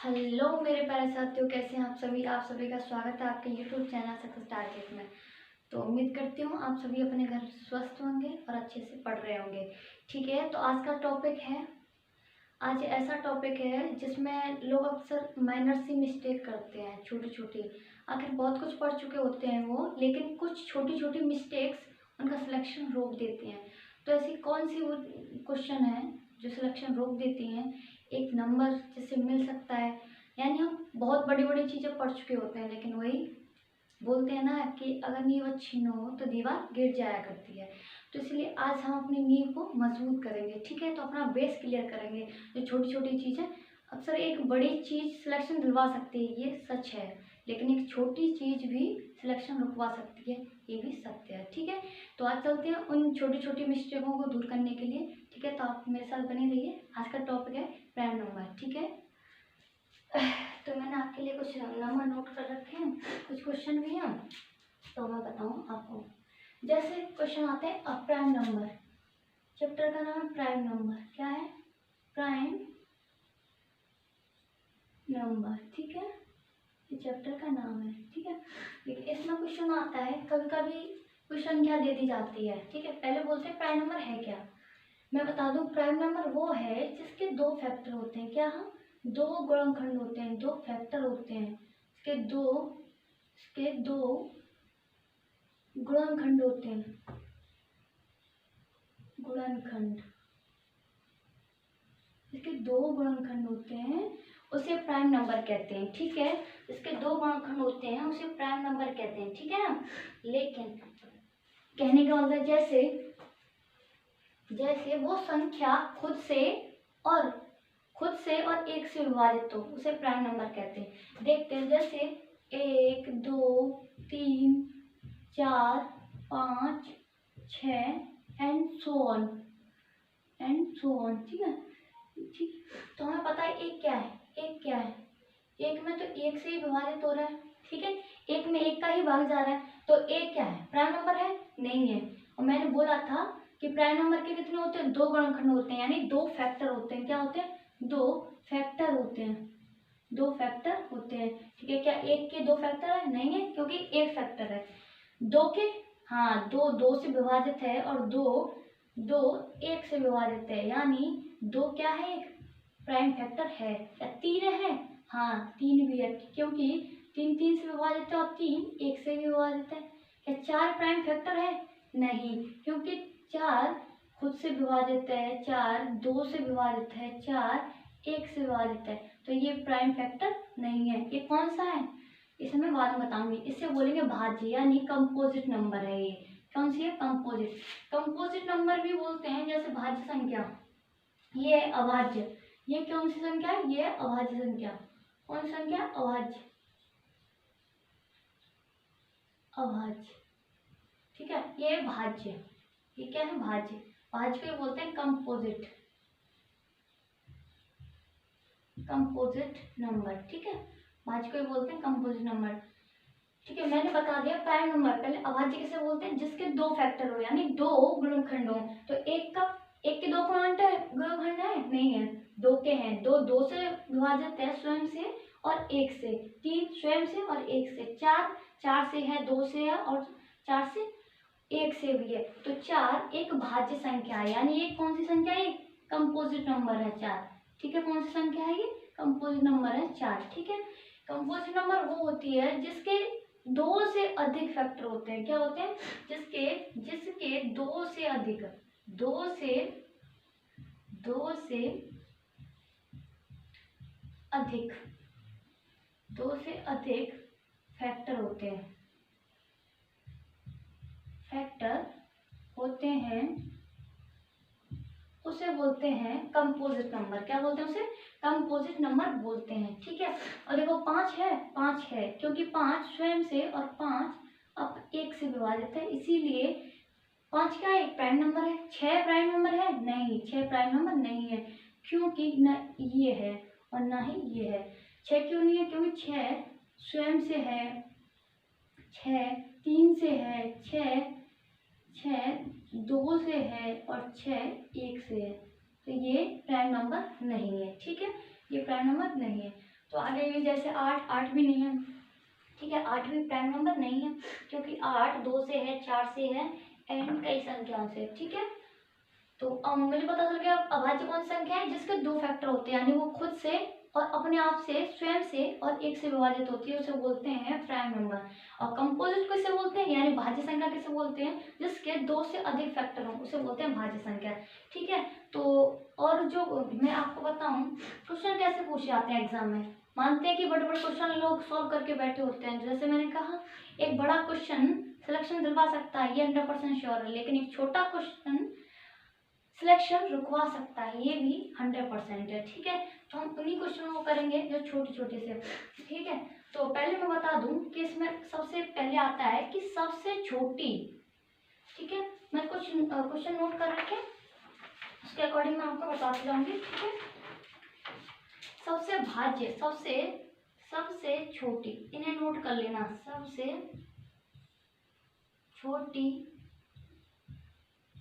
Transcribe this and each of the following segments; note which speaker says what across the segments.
Speaker 1: Hello मेरे प्यारे साथियों, कैसे हैं आप सभी का स्वागत है आपके यूट्यूब चैनल सक्सेस टारगेट में। तो उम्मीद करती हूँ आप सभी अपने घर स्वस्थ होंगे और अच्छे से पढ़ रहे होंगे। ठीक है, तो आज का टॉपिक है, आज ऐसा टॉपिक है जिसमें लोग अक्सर माइनर सी मिस्टेक करते हैं, छोटी छोटी। आखिर बहुत कुछ पढ़ चुके होते हैं वो, लेकिन कुछ छोटी छोटी मिस्टेक्स उनका सिलेक्शन रोक देती हैं। तो ऐसी कौन सी वो क्वेश्चन है जो सिलेक्शन रोक देती हैं? एक नंबर जिससे मिल सकता है, यानी हम बहुत बड़ी बड़ी चीज़ें पढ़ चुके होते हैं, लेकिन वही बोलते हैं ना कि अगर नींव अच्छी न हो तो दीवार गिर जाया करती है। तो इसलिए आज हम अपनी नींव को मजबूत करेंगे। ठीक है, तो अपना बेस क्लियर करेंगे। जो छोटी छोटी चीज़ें अक्सर एक बड़ी चीज़ सिलेक्शन दिलवा सकती है, ये सच है, लेकिन एक छोटी चीज़ भी सिलेक्शन रुकवा सकती है, ये भी सत्य है। ठीक है, तो आज चलते हैं उन छोटी छोटी मिस्टेकों को दूर करने के लिए। ठीक है, तो आप मेरे साथ बने रहिए। आज का टॉपिक है प्राइम नंबर। ठीक है, तो मैंने आपके लिए कुछ नंबर नोट कर रखे हैं, कुछ क्वेश्चन भी हैं, तो मैं बताऊँ आपको। जैसे क्वेश्चन आते हैं अब प्राइम नंबर, चैप्टर का नाम है प्राइम नंबर। क्या है? Prime number. ठीक है, ये चैप्टर का नाम है। ठीक है, लेकिन इसमें क्वेश्चन आता है, कभी कभी क्वेश्चन क्या दे दी जाती है। ठीक है, पहले बोलते हैं प्राइम नंबर है क्या। मैं बता दूं, प्राइम नंबर वो है जिसके दो फैक्टर होते हैं। क्या? हम दो गुणनखंड होते हैं, दो फैक्टर होते हैं, इसके दो गुणनखंड होते हैं, गुणनखंड, इसके दो गुणनखंड होते हैं, उसे प्राइम नंबर कहते हैं। ठीक है, इसके दो गुणनखंड होते हैं, उसे प्राइम नंबर कहते हैं। ठीक है ना, लेकिन कहने का मतलब जैसे वो संख्या खुद से और एक से विभाजित हो, उसे प्राइम नंबर कहते हैं। देखते हैं, जैसे 1 2 3 4 5 6 एंड सो ऑन ठीक है। ठीक, तो हमें पता है एक क्या है, एक में तो एक से ही विभाजित हो रहा है। ठीक है, एक में एक का ही भाग जा रहा है, तो एक क्या है? प्राइम नंबर है? नहीं है। और मैंने बोला था कि प्राइम नंबर के कितने होते हैं? दो गुणनखंड होते हैं, यानी दो फैक्टर होते हैं। क्या होते हैं? दो फैक्टर होते हैं, दो फैक्टर होते हैं। ठीक है, क्या एक के दो फैक्टर है? नहीं है, क्योंकि एक फैक्टर है। दो के, हाँ, दो से विभाजित है, और दो एक से विभाजित है, यानी दो क्या है? एक प्राइम फैक्टर है। या तीन है? हाँ, तीन भी है, क्योंकि तीन से विभाजित है और तीन एक से भी विभाजित है। क्या चार प्राइम फैक्टर है? नहीं, क्योंकि चार खुद से विभाजित है, चार दो से विभाजित है, चार एक से विभाजित है, तो ये प्राइम फैक्टर नहीं है। ये कौन सा है? इसे मैं बाद में बताऊंगी। इससे बोलेंगे भाज्य, यानी कंपोजिट नंबर है ये। कौन सी है? कंपोजिट नंबर भी बोलते हैं, जैसे भाज्य संख्या, ये है अभाज्य। ये कौन सी संख्या है? ये अभाज्य संख्या। कौन सी संख्या? अभाज्य। ठीक है, ये भाज्य, ये क्या है? भाज्य को बोलते हैं कंपोजिट नंबर। ठीक है, भाज्य को बोलते हैं कंपोजिट नंबर। ठीक है, मैंने बता दिया प्राइम नंबर। पहले अभाज्य किसे बोलते हैं? जिसके दो फैक्टर हो, यानी दो गुणनखंड हो। तो एक के दो गुणनखंड है? नहीं है, दो के हैं। दो से विभाजित है, स्वयं से और एक से। तीन स्वयं से और एक से। चार से है, दो से है, और चार से एक से भी है। तो चार एक भाज्य संख्या है, यानी ये कौन सी संख्या है? कंपोजिट नंबर है, चार। ठीक है, कौन सी संख्या है ये? कंपोजिट नंबर है, चार। ठीक है, कंपोजिट नंबर वो होती है जिसके दो से अधिक फैक्टर होते हैं। क्या होते हैं? जिसके दो से अधिक फैक्टर होते हैं, उसे बोलते हैं कंपोजिट नंबर। क्या बोलते हैं उसे? कंपोजिट नंबर बोलते हैं। ठीक है, और देखो पाँच है, क्योंकि पाँच स्वयं से और पाँच अब एक से विभाजित है, इसीलिए पाँच क्या है? एक प्राइम नंबर है। छह प्राइम नंबर है? नहीं, छह प्राइम नंबर नहीं है, क्योंकि न ये है और ना ही ये है। छह क्यों नहीं है? क्योंकि छह स्वयं से है, छह तीन से है, छह दो से है, और छह एक से है, तो ये प्राइम नंबर नहीं है। ठीक है, ये प्राइम नंबर नहीं है। तो आगे ये जैसे 8, 8 भी नहीं है, ठीक है, 8 भी प्राइम नंबर नहीं है, क्योंकि 8 2 से है, 4 से है एंड कई संख्याओं से, ठीक है। तो मुझे पता चल गया अभाज्य कौन सी संख्या है जिसके 2 फैक्टर होते हैं, यानी वो खुद से और अपने आप से, स्वयं से और एक से विभाजित होती है, उसे बोलते हैं प्राइम नंबर। और कंपोजिट किसे बोलते हैं, यानी भाज्य संख्या किसे बोलते हैं, जिसके 2 से अधिक फैक्टर हों, उसे बोलते हैं भाज्य संख्या, ठीक है। तो और जो मैं आपको बताऊं क्वेश्चन कैसे पूछे जाते हैं एग्जाम में, मानते हैं कि बड़े बड़े क्वेश्चन लोग सॉल्व करके बैठे होते हैं, जैसे मैंने कहा एक बड़ा क्वेश्चन सिलेक्शन दिलवा सकता है, ये 100% श्योर है, लेकिन एक छोटा क्वेश्चन सिलेक्शन रुकवा सकता है, ये भी 100% है, ठीक है। तो हम उन्हीं क्वेश्चनों को करेंगे जो छोटे छोटे से, ठीक है। तो पहले मैं बता दूं कि इसमें सबसे पहले आता है कि सबसे छोटी, ठीक है, मैं कुछ क्वेश्चन नोट कर रखे, उसके अकॉर्डिंग मैं आपको बताती जाऊंगी, ठीक है। सबसे भाज्य, सबसे छोटी, इन्हें नोट कर लेना, सबसे छोटी,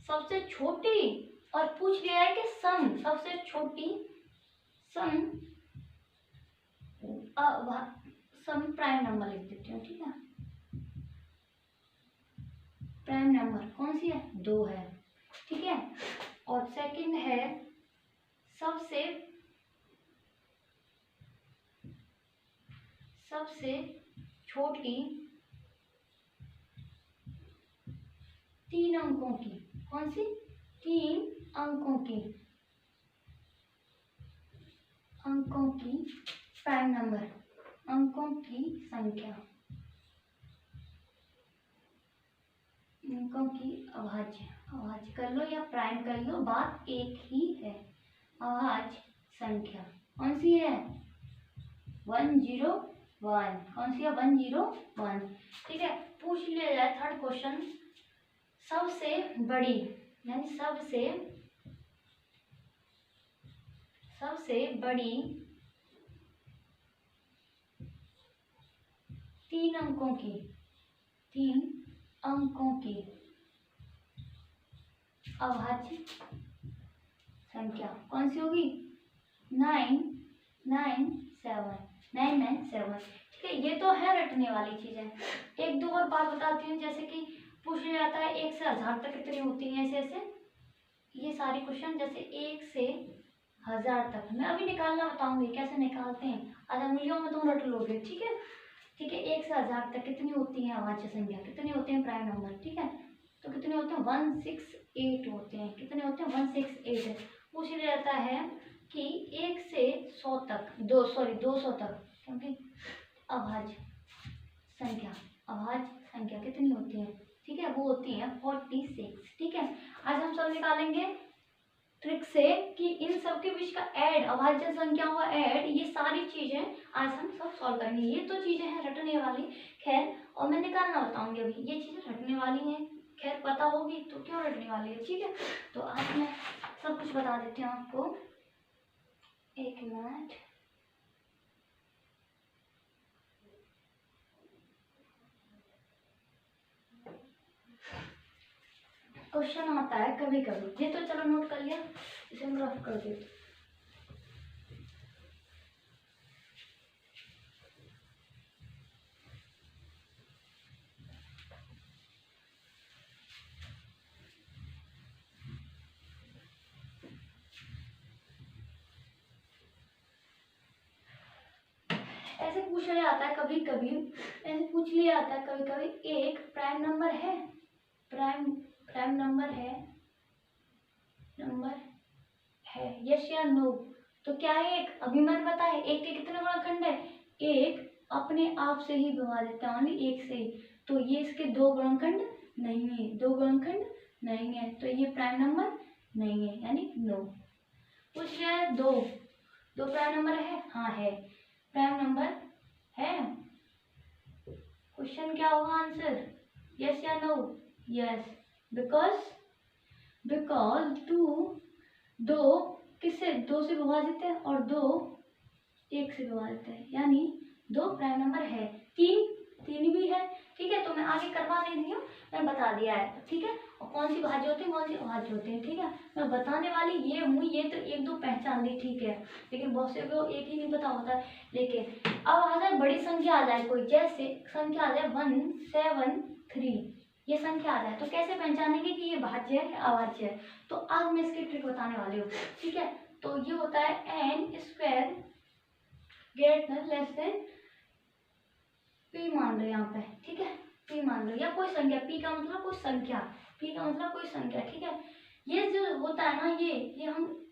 Speaker 1: सबसे छोटी, और पूछ लिया है कि सम, सबसे छोटी सम, सम प्राइम नंबर लिख देती हूँ, ठीक है। प्राइम नंबर कौन सी है, 2 है, ठीक है। और सेकंड है सबसे छोटी 3 अंकों की, कौन सी, 3 अंकों की प्राइम नंबर, अंकों की संख्या, अंकों की अभाज्य कर लो या प्राइम कर लो, बात एक ही है। अभाज्य संख्या कौन सी है, 101, कौन सी है, 101, ठीक है। पूछ लिया जाए थर्ड क्वेश्चन, सबसे बड़ी, यानी सबसे बड़ी 3 अंकों की अभाज्य संख्या कौन सी होगी, 997, ठीक है। ये तो है रटने वाली चीजें, एक दो और बात बताती हूँ, जैसे कि पूछ लिया जाता है 1 से 1000 तक कितनी होती है, ऐसे ऐसे ये सारे क्वेश्चन, जैसे 1 से 1000 तक मैं अभी निकालना बताऊंगी कैसे निकालते हैं, आधा उंगलियों में तुम रट लोगे, ठीक है, ठीक है। 1 से 1000 तक कितनी होती है अभाज्य संख्या, कितने होते हैं प्राइम नंबर, ठीक है। तो कितने होते हैं, 168 होते हैं, कितने होते हैं, 168। पूछ लिया जाता है कि 1 से 100 तक, 200 तक, क्योंकि अभाज्य संख्या कितनी होती है, ठीक है, वो होती है 46, ठीक है। आज हम सब निकालेंगे ट्रिक से कि इन सब के बीच का ऐड, अभाज्य संख्याओं का ऐड, ये सारी चीजें आज हम सब सॉल्व करेंगे। ये तो चीजें हैं रटने वाली, खैर, और मैं निकालना बताऊंगी अभी, ये चीजें रटने वाली हैं, खैर पता होगी तो क्यों रटने वाली है, ठीक है। तो आज मैं सब कुछ बता देती हूँ आपको, एक मिनट। क्वेश्चन आता है कभी कभी, ये तो चलो नोट कर लिया, इसे हम रफ कर देते। ऐसे पूछ लिया जाता है कभी कभी, ऐसे पूछ लिया जाता है कभी कभी, एक प्राइम नंबर है, प्राइम नंबर है यस या नो, तो क्या है एक, अभी मैंने बताया एक के कितने गुणनखंड है, एक अपने आप से ही विभाजित है, यानी एक से ही, तो ये इसके 2 गुणनखंड नहीं है, 2 गुणनखंड नहीं है, तो ये प्राइम नंबर नहीं है, यानी नो। पूछ लिया है 2 प्राइम नंबर है, हाँ है, प्राइम नंबर है। क्वेश्चन क्या होगा आंसर, यस या नो, यस, बिकॉज 2 किससे, 2 से विभाजित है और 2 1 से विभाजित है, यानी 2 प्राइम नंबर है। 3 भी है, ठीक है, तो मैं आगे करवा नहीं रही हूँ, मैं बता दिया है। ठीक है, और कौन सी भाज्य होती है, कौन सी अभाज्य होती है, ठीक है, मैं बताने वाली ये हूँ। ये तो एक दो पहचान ली, ठीक है, लेकिन बहुत से को एक ही नहीं पता होता है। लेकिन अब आ जाए बड़ी संख्या आ जाए कोई, जैसे संख्या आ जाए 173, ये संख्या आ जाए तो कैसे पहचानेंगे कि ये भाज्य है या अभाज्य है। तो आज मैं इसकी ट्रिक बताने वाली हूँ। ठीक है, तो ये होता है n square greater less than p मान लो यहाँ पे। ठीक है, p मान लो या कोई संख्या, p का मतलब कोई संख्या, p का मतलब कोई संख्या। ठीक है, ये जो होता है ना, ये हम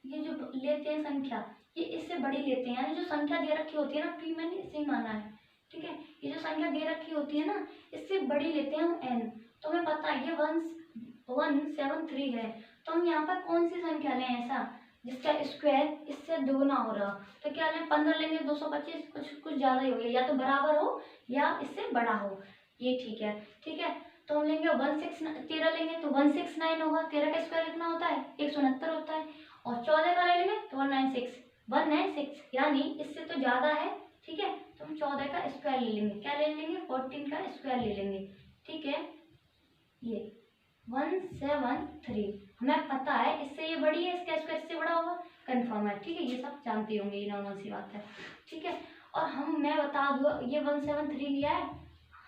Speaker 1: ये जो लेते हैं संख्या, ये इससे बड़ी लेते हैं, यानी जो संख्या दे रखी होती है ना, p मैंने इसे ही माना है। ठीक है, ये जो संख्या दे रखी होती है ना, इससे बड़ी लेते हैं हम n। तो हमें पता है ये 173 है, तो हम यहाँ पर कौन सी संख्या लें ऐसा जिसका स्क्वायर इससे दोगुना हो रहा। तो क्या लें, 15 लेंगे, 225 कुछ ज़्यादा ही हो गया, या तो बराबर हो या इससे बड़ा हो, ये ठीक है। ठीक है, तो हम लेंगे 13 लेंगे तो 169 होगा, 13 का स्क्वायर कितना होता है, 169 होता है। और 14 का ले लेंगे तो 196, यानी इससे तो ज़्यादा है। ठीक है, तो हम 14 का स्क्वायर ले लेंगे, क्या ले लेंगे, 14 का स्क्वायर ले लेंगे। ठीक है, ये 173 हमें पता है, इससे ये बड़ी है, इसका स्क्वायर इससे बड़ा होगा, कंफर्म है। ठीक है, ये सब जानते होंगे, ये नॉर्मल सी बात है। ठीक है, और मैं बता दूँ, ये 173 लिया है,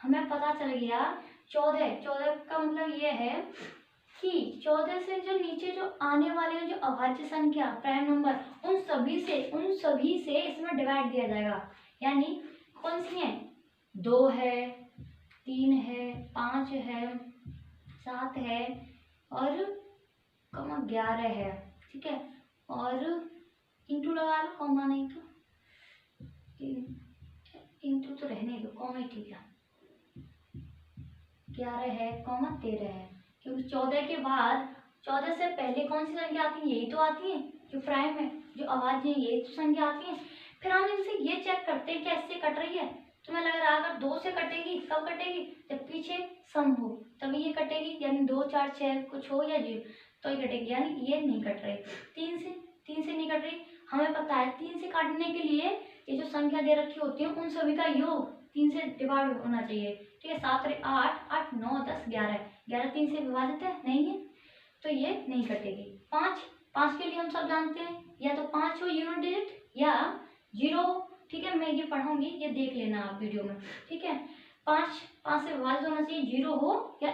Speaker 1: हमें पता चल गया 14 का मतलब ये है कि 14 से जो नीचे जो आने वाले जो अभाज्य संख्या प्राइम नंबर, उन सभी से इसमें डिवाइड दिया जाएगा। यानी कौन सी है, 2 है, 3 है, 5 है, 7 है और 11 है। ठीक है, और इंटू लगा लो, कॉमा नहीं तो इंटू तो रहने दो, कॉमा ही ठीक है। 11 है, 13 है, क्योंकि 14 के बाद 14 से पहले कौन सी संख्या आती है, यही तो आती है जो प्राइम है, जो अभाज्य है, यही तो संख्या आती है। फिर हम इनसे ये चेक करते हैं क्या इससे कट रही है। तुम्हें लग रहा है अगर 2 से कटेगी, कब कटेगी, जब पीछे सम हो तभी ये कटेगी, यानी 2 4 6 कुछ हो या 0 तो ये कटेगी, यानी ये नहीं कट रही। 3 से नहीं कट रही, हमें पता है 3 से काटने के लिए ये जो संख्या दे रखी होती है उन सभी का योग 3 से डिवाइड होना चाहिए। ठीक है, 7 और 8, 8 9 10 11 3 से विभाजित है, नहीं है, तो ये नहीं कटेगी। 5 के लिए हम सब जानते हैं, या तो 5 हो यूनिट डिजिट या 0 हो। ठीक है, मैं ये पढ़ाऊंगी, ये देख लेना आप वीडियो में। ठीक है, 5 से विभाजित होना चाहिए, 0 हो या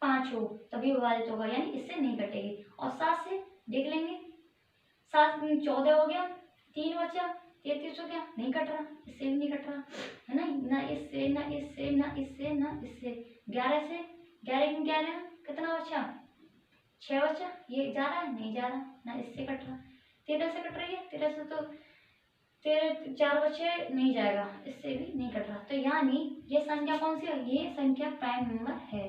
Speaker 1: 5 हो तभी विभाजित होगा, यानी इससे नहीं कटेगी। और 7 से देख लेंगे, 7 14 हो गया, 3 बचा, 33 हो गया, नहीं कट रहा, इससे भी नहीं कट रहा है ना, ना इससे ना इससे ना इससे ना इससे। 11 से 11 कितना बचा, 6 बचा, ये जा रहा है, नहीं जा रहा, ना इससे कट रहा। 13 से कट रही है, 13 से तो 4 बचे, नहीं जाएगा, इससे भी नहीं कट रहा। तो यानी ये संख्या कौन सी है, ये संख्या प्राइम नंबर है,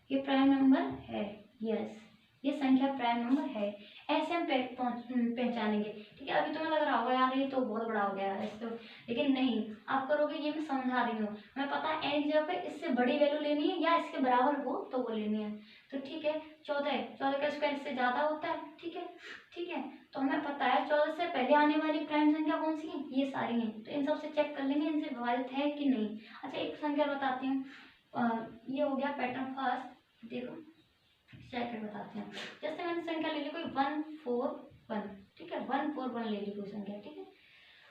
Speaker 1: ये प्राइम नंबर है, यस ये संख्या प्राइम नंबर है। ऐसे हम पहचानेंगे। ठीक है, अभी तुम्हें लग रहा होगा यार ये तो बहुत बड़ा हो गया है तो, लेकिन नहीं, आप करोगे, ये मैं समझा रही हूँ। हमें पता है n की जगह पे इससे बड़ी वैल्यू लेनी है या इसके बराबर हो तो वो लेनी है। तो ठीक है, 14 का स्क्वायर इससे ज़्यादा होता है। ठीक है, ठीक है, तो हमें पता है 14 से पहले आने वाली प्राइम संख्या कौन सी है, ये सारी हैं। तो इन सबसे चेक कर लेंगे इनसे विभाजित है कि नहीं। अच्छा, एक संख्या बताती हूँ, ये हो गया पैटर्न फर्स्ट, देखो सेकंड बताते हैं। जैसे मैंने संख्या ले ली कोई 141, ठीक है, 141 ले ली कोई संख्या। ठीक है,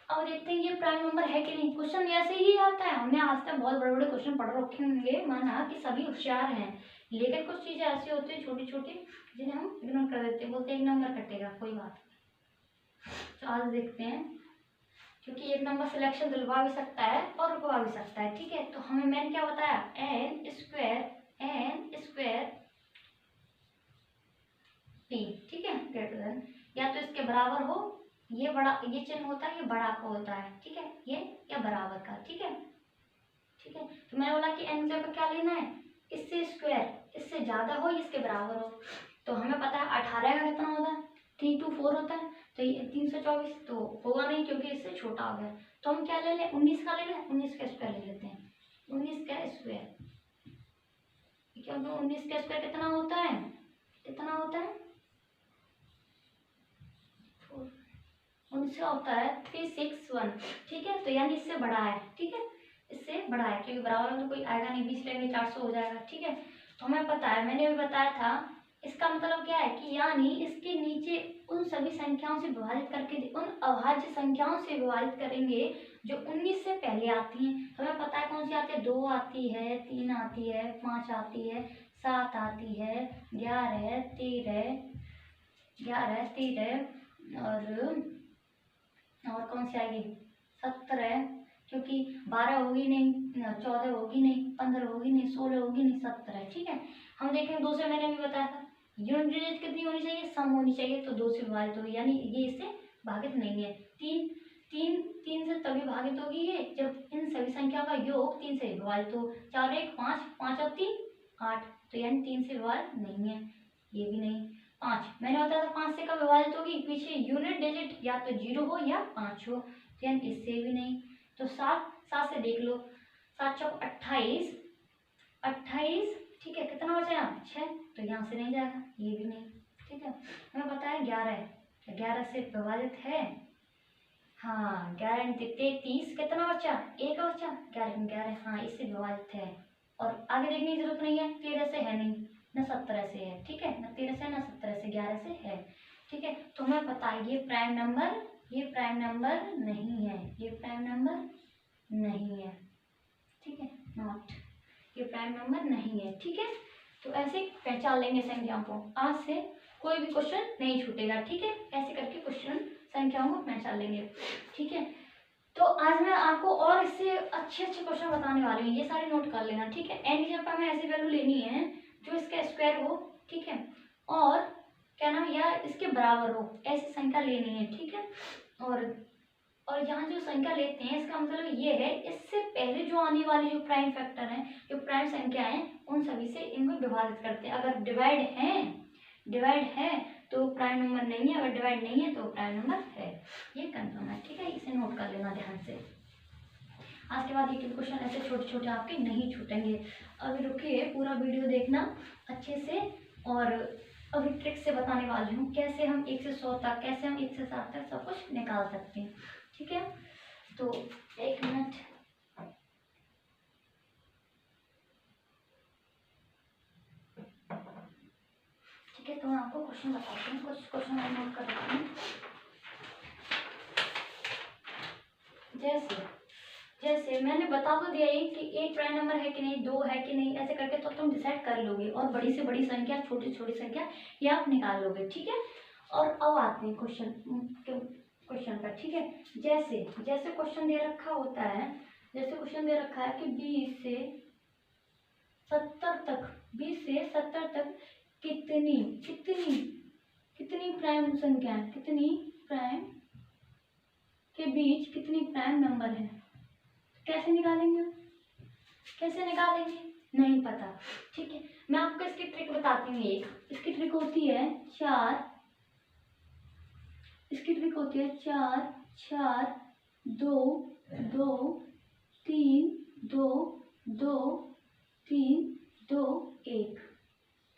Speaker 1: अब देखते हैं ये प्राइम नंबर है कि नहीं। क्वेश्चन ऐसे ही आता है, हमने आज तक बहुत बड़े बड़े क्वेश्चन पढ़ रखे होंगे, माना कि सभी होशियार हैं, लेकिन कुछ चीजें ऐसी होती है छोटी छोटी जिन्हें हम इग्नोर कर देते हैं, बोलते हैं एक नंबर कटेगा, कोई बात नहीं। तो आज देखते हैं, क्योंकि एक नंबर सिलेक्शन दिलवा भी सकता है और रुकवा भी सकता है। ठीक है, तो हमें मैंने क्या बताया, n स्क्वायर p, ठीक है, ग्रेटर देन, या तो इसके बराबर हो, ये बड़ा, ये चिन्ह होता है, ये बड़ा का होता है। ठीक है, ये या बराबर का। ठीक है, ठीक है, तो मैंने बोला कि n जगह क्या लेना है, इससे स्क्वायर इससे ज्यादा हो, इसके बराबर हो। तो हमें पता है 18 का कितना होता है, 3 2 4 होता है, तो ये 324 तो होगा नहीं क्योंकि इससे छोटा हो गया। तो हम क्या ले लें, 19 का ले लें, 19 का स्क्वायर ले लेते हैं, 19 का स्क्वायर, क्योंकि 19 का स्क्वायर कितना होता है, कितना होता है, 19 होता है 361। ठीक है, तो यानी इससे बड़ा है। ठीक है, इससे से बड़ा है, क्योंकि बराबर में तो कोई आएगा नहीं, 20 लेंगे 400 हो जाएगा। ठीक है, तो हमें पता है, मैंने भी बताया था। इसका मतलब क्या है कि यानी इसके नीचे उन सभी संख्याओं से विभाजित करके उन अभाज्य संख्याओं से विभाजित करेंगे जो 19 से पहले आती हैं। हमें पता है कौन सी आती है, 2 आती है, 3 आती है, 5 आती है, 7 आती है, 11, 13 और कौन सी आएगी, 17, क्योंकि 12 होगी नहीं, 14 होगी नहीं, 15 होगी नहीं, 16 होगी नहीं, 17। ठीक है, हम देखेंगे 2 से, मैंने भी बताया था यूनिट डिजिट कितनी होनी चाहिए, सम होनी चाहिए, तो 2 से विभाजित होगी, यानी ये इससे भागित नहीं है। 3 से तभी भागित होगी ये जब इन सभी संख्या का योग 3 से विभाजित हो। 4 1 5, 5 और 3 8, तो यानी 3 से विभाजित नहीं है, ये भी नहीं। 5 मैंने बताया था 5 से कब विभाजित होगी, पीछे यूनिट डिजिट या तो 0 हो या 5 हो, तो यानी इससे भी नहीं। तो 7 से देख लो, 7 चौक 28, ठीक है, कितना बचा यहाँ 6, तो यहाँ से नहीं जाएगा, ये भी नहीं। ठीक है, हमें पता है 11 से विभाजित है, हाँ 11 33, कितना बचा, एक बचा, 11, हाँ इससे विभाजित है। और आगे देखने की जरूरत नहीं है, 13 से है नहीं, न 17 से है। ठीक है, न 13 से न 17 से, 11 से है। ठीक है, तो हमें पता है ये प्राइम नंबर नहीं है, ये प्राइम नंबर नहीं है। ठीक है, नॉट, ये प्राइम नंबर नहीं है। ठीक है, तो ऐसे पहचान लेंगे संख्याओं को, आज से कोई भी क्वेश्चन नहीं छूटेगा। ठीक है, ऐसे करके क्वेश्चन संख्याओं को पहचान लेंगे। ठीक है, तो आज मैं आपको और इससे अच्छे क्वेश्चन बताने वाली हूँ, ये सारे नोट कर लेना। ठीक है, एन की जगह हमें ऐसी वैल्यू लेनी है जो इसका स्क्वायर हो। ठीक है, और क्या नाम, या इसके बराबर हो, ऐसी संख्या लेनी है। ठीक है, और यहाँ जो संख्या लेते हैं इसका मतलब ये है, इससे पहले जो आने वाली जो प्राइम फैक्टर हैं, जो प्राइम संख्या है, उन सभी से इनको विभाजित करते हैं। अगर डिवाइड है तो प्राइम नंबर नहीं है, अगर डिवाइड नहीं है तो प्राइम नंबर है, ये कंफर्म है। ठीक है, इसे नोट कर लेना ध्यान से। आज के बाद ये क्वेश्चन ऐसे छोटे छोटे आपके नहीं छूटेंगे। अभी रुकिए, पूरा वीडियो देखना अच्छे से, और अभी ट्रिक से बताने वाली हूँ कैसे हम 1 से 100 तक, कैसे हम 1 से 7 तक सब कुछ निकाल सकते हैं। ठीक है, तो 1 मिनट। ठीक है, तो मैं आपको क्वेश्चन बताती हूँ, कुछ क्वेश्चन मैं नोट कर रही हूँ। जैसे मैंने बता तो दिया ये कि एक प्राइम नंबर है कि नहीं, 2 है कि नहीं, ऐसे करके तो तुम डिसाइड कर लोगे, और बड़ी से बड़ी संख्या, छोटी छोटी संख्या ये आप निकाल लोगे। ठीक है, और अब आते हैं क्वेश्चन पर। ठीक है, जैसे क्वेश्चन दे रखा होता है, जैसे क्वेश्चन दे रखा है कि 20 से 70 तक कितनी प्राइम संख्या है, कितनी प्राइम के बीच कितनी प्राइम नंबर है, कैसे निकालेंगे, नहीं पता। ठीक है, मैं आपको इसकी ट्रिक बताती हूँ। इसकी ट्रिक होती है 4, 2 2 3 2 2 3 2 1।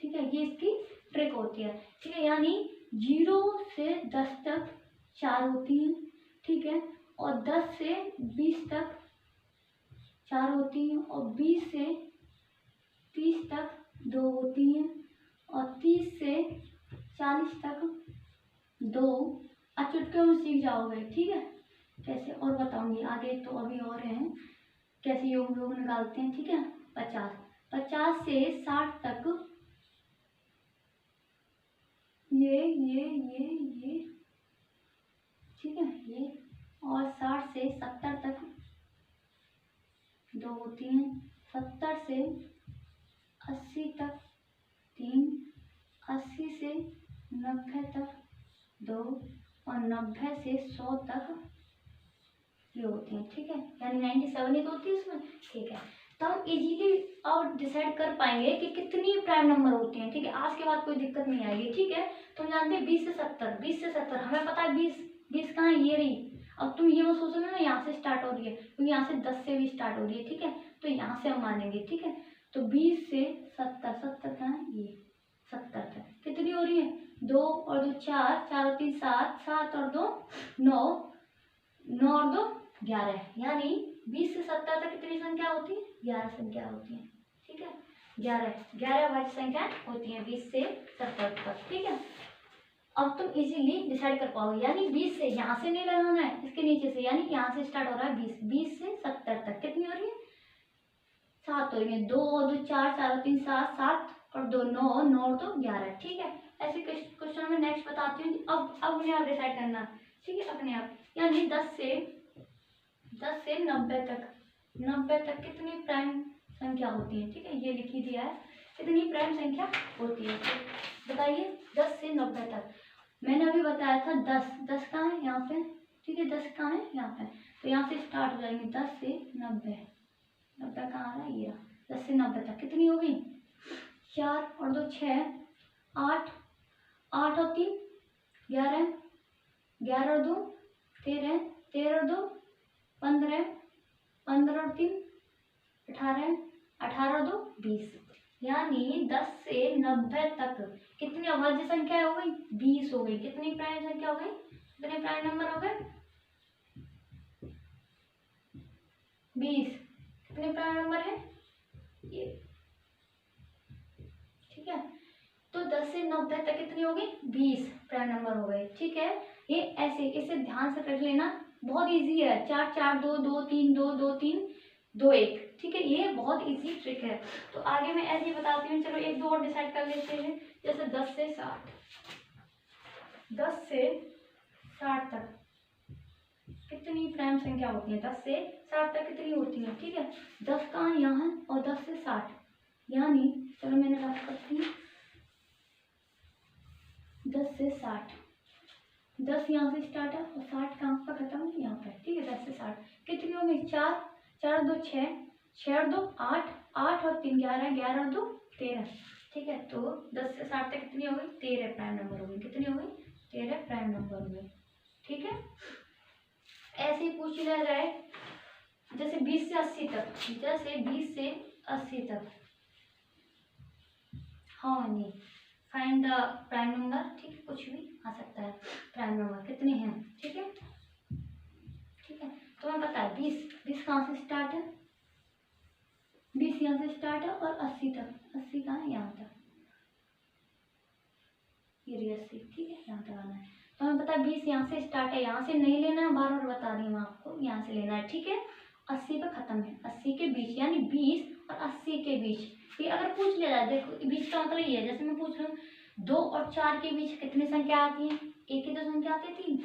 Speaker 1: ठीक है, ये इसकी ट्रिक होती है। ठीक है, यानी 0 से 10 तक 4 होती हैं। ठीक है, और 10 से 20 तक 4 होती हैं, और 20 से 30 तक 2 होती हैं, और 30 से 40 तक 2। अब चुटकियों में सीख जाओगे। ठीक है, कैसे और बताऊंगी आगे, तो अभी और हैं कैसे योग निकालते हैं। ठीक है, 50 से 60 तक ये ठीक है, ये, और 60 से 70 तक 2 होती हैं, 70 से 80 तक 3, 80 से 90 तक 2, और 90 से 100 तक ये होती हैं। ठीक है, यानी 97 ही तो होती है इसमें। ठीक है, तो हम इजीली और डिसाइड कर पाएंगे कि कितनी प्राइम नंबर होती हैं। ठीक है, आज के बाद कोई दिक्कत नहीं आएगी। ठीक है, तुम जानते हैं 20 से 70 हमें पता है 20 कहाँ है, ये रही। अब तुम ये मत सोचोगे ना यहाँ से स्टार्ट हो रही है, क्योंकि यहाँ से 10 से भी स्टार्ट हो रही है। ठीक है, तो यहाँ से हम मानेंगे। ठीक है, तो 20 से 70 कहाँ है, ये 70 तक कितनी हो रही है, 2 और 2 4, 4 और 3 7, 7 और 2 9, 9 और 2 11, यानी 20 से 70 तक कितनी संख्या होती है? 11 संख्या होती है। ठीक है, 11 अभाज्य संख्या होती है 20 से 70 तक। ठीक है, अब तुम इजीली डिसाइड कर पाओगे, यानी 20 से यहाँ से नहीं लगाना है, इसके नीचे से, यानी यहाँ से स्टार्ट हो रहा है 20 से 70 तक कितनी हो रही है? 7 हो रही है। 2 और 2 4, 4 और 3 7, 7 और 2 9, 9 और 2 11। ठीक है, ऐसे क्वेश्चन में नेक्स्ट बताती हूँ। अब अपने आप डिसाइड करना। ठीक है, अपने आप, यानी 10 से 90 तक, 90 तक कितनी प्राइम संख्या होती है? ठीक है, ये लिखी दिया है कितनी प्राइम संख्या होती है, तो बताइए 10 से 90 तक। मैंने अभी बताया था 10 कहाँ है? यहाँ पे। ठीक है, 10 कहाँ है? यहाँ पे। तो यहाँ से स्टार्ट हो जाएंगे 10 से 90। 90 कहाँ आ रहा है? ये 10 से 90 तक कितनी हो गई? 4 और 2 6, 8, 8 और 3 11, 11 और 2 13, 13 और 2 15, 15 और 3 18, 18 और 2 20। यानी 10 से 90 तक कितनी अभाज्य संख्या हो गई? 20 हो गई। कितनी प्राइम संख्या हो गई? कितने प्राइम नंबर हो गए? 20। कितने प्राइम नंबर है ये? ठीक है, तो 10 से 90 तक कितनी हो गई? 20 प्राइम नंबर हो गए। ठीक है, ये ऐसे, इसे ध्यान से कर लेना, बहुत इजी है। 4 4 2 2 3 2 2 3 2 1। ठीक है, ये बहुत इजी ट्रिक है। तो आगे मैं ऐसे ही बताती हूँ। चलो एक दो और डिसाइड कर लेते हैं। जैसे 10 से 60, 10 से 60 तक कितनी प्राइम संख्या होती है? 10 से 60 तक कितनी होती है? ठीक है, 10 कहाँ यहाँ है और 10 से 60, यानी चलो मैंने रख करती हूँ 10 से 60, 10 यहाँ से स्टार्ट है और 60 कहाँ पर खत्म है? यहाँ पर। ठीक है, 10 से 60 कितनी हो गई? 4, 4 और 2 6, 6 और 2 8, 8 और 3 11, 11 और 2 13। ठीक है, तो 10 से 60 तक कितनी हो गई? 13 प्राइम नंबर हो गई। कितनी हो गई? 13 प्राइम नंबर हो गई। ठीक है, ऐसे ही पूछ लिया जाए जैसे 20 से 80 तक, जैसे 20 से 80 तक, हाँ नहीं, फाइंड द प्राइम नंबर। ठीक है, कुछ भी आ सकता है। प्राइम नंबर कितने हैं? ठीक है, ठीक है, तो हमें पता है 20 कहाँ से स्टार्ट है? 20 यहाँ से स्टार्ट है और 80 तक, 80 कहाँ है? यहाँ तक, ये 80। ठीक है, यहाँ तक आना है। तो हमें पता है 20 यहाँ से स्टार्ट है, यहाँ से नहीं लेना है, बार बार बता रही हूँ आपको, यहाँ से लेना है। ठीक है, 80 पे खत्म है, 80 के बीच, यानी 20 और 80 के बीच। ये अगर पूछ लिया जाए, देखो बीच का मतलब ये है, जैसे मैं पूछ रहा हूँ 2 और 4 के बीच कितनी संख्या आती है? एक ही तो संख्या आती है, 3।